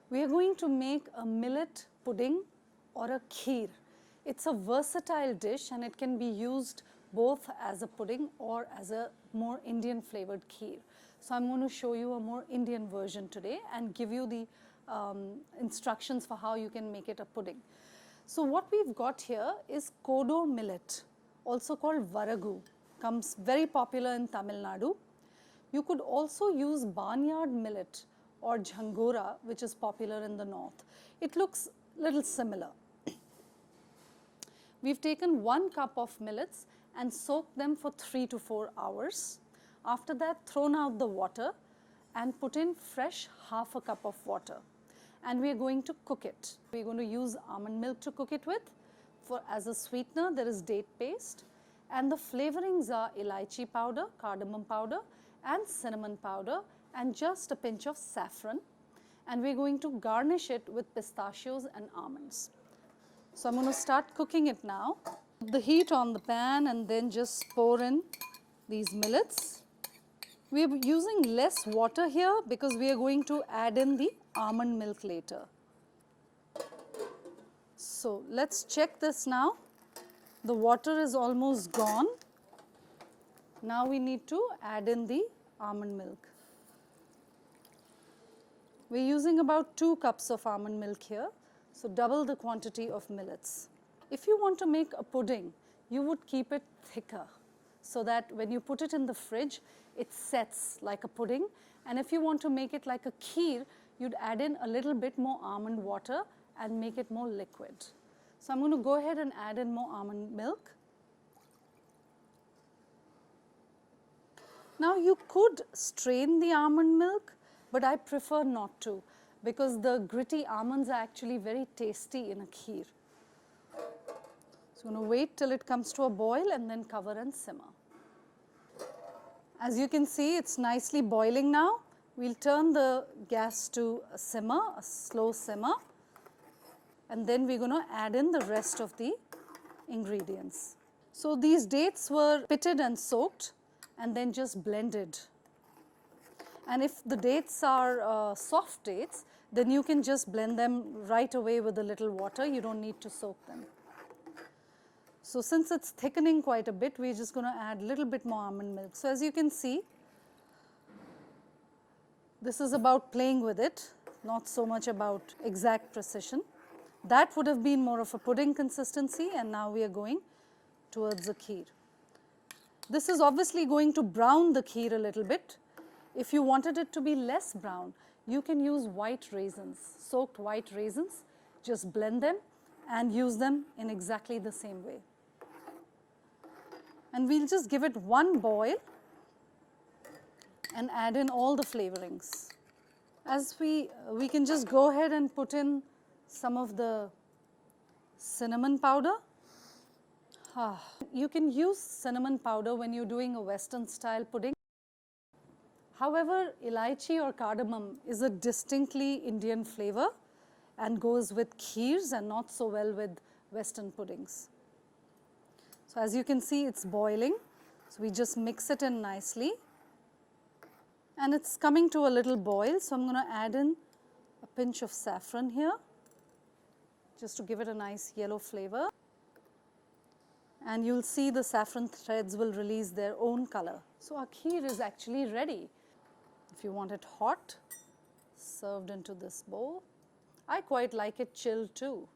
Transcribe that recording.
We are going to make a millet pudding or a kheer. It's a versatile dish and it can be used both as a pudding or as a more Indian flavored kheer. So I'm going to show you a more Indian version today and give you the instructions for how you can make it a pudding. So what we've got here is kodo millet, also called varagu, comes very popular in Tamil Nadu. You could also use barnyard millet or jhangora, which is popular in the north. It looks a little similar. We've taken 1 cup of millets and soaked them for 3 to 4 hours. After that, thrown out the water and put in fresh half a cup of water. And we are going to cook it. We're going to use almond milk to cook it with. As a sweetener, there is date paste. And the flavorings are elaichi powder, cardamom powder, and cinnamon powder, and just a pinch of saffron. And we're going to garnish it with pistachios and almonds. So I'm going to start cooking it now. Put the heat on the pan and then just pour in these millets. We are using less water here because we are going to add in the almond milk later. So let's check this now. The water is almost gone. Now we need to add in the almond milk. We're using about 2 cups of almond milk here, so double the quantity of millets. If you want to make a pudding, you would keep it thicker so that when you put it in the fridge, it sets like a pudding. And if you want to make it like a kheer, you'd add in a little bit more almond water and make it more liquid. So I'm going to go ahead and add in more almond milk. Now you could strain the almond milk, but I prefer not to because the gritty almonds are actually very tasty in a kheer. So I'm going to wait till it comes to a boil and then cover and simmer. As you can see, it's nicely boiling now. We'll turn the gas to a simmer, a slow simmer, and then we're going to add in the rest of the ingredients. So these dates were pitted and soaked and then just blended. And if the dates are soft dates, then you can just blend them right away with a little water. You don't need to soak them. So since it's thickening quite a bit, we're just going to add a little bit more almond milk. So as you can see, this is about playing with it, not so much about exact precision. That would have been more of a pudding consistency, and now we are going towards a kheer. This is obviously going to brown the kheer a little bit. If you wanted it to be less brown, you can use white raisins, soaked white raisins. Just blend them and use them in exactly the same way. And we'll just give it 1 boil and add in all the flavorings. As we can just go ahead and put in some of the cinnamon powder. You can use cinnamon powder when you're doing a Western style pudding. However, elaichi or cardamom is a distinctly Indian flavor and goes with kheers and not so well with Western puddings. So as you can see, it's boiling. So we just mix it in nicely. And it's coming to a little boil, so I'm going to add in a pinch of saffron here, just to give it a nice yellow flavor. And you'll see the saffron threads will release their own color. So our kheer is actually ready. If you want it hot, served into this bowl. I quite like it chilled too.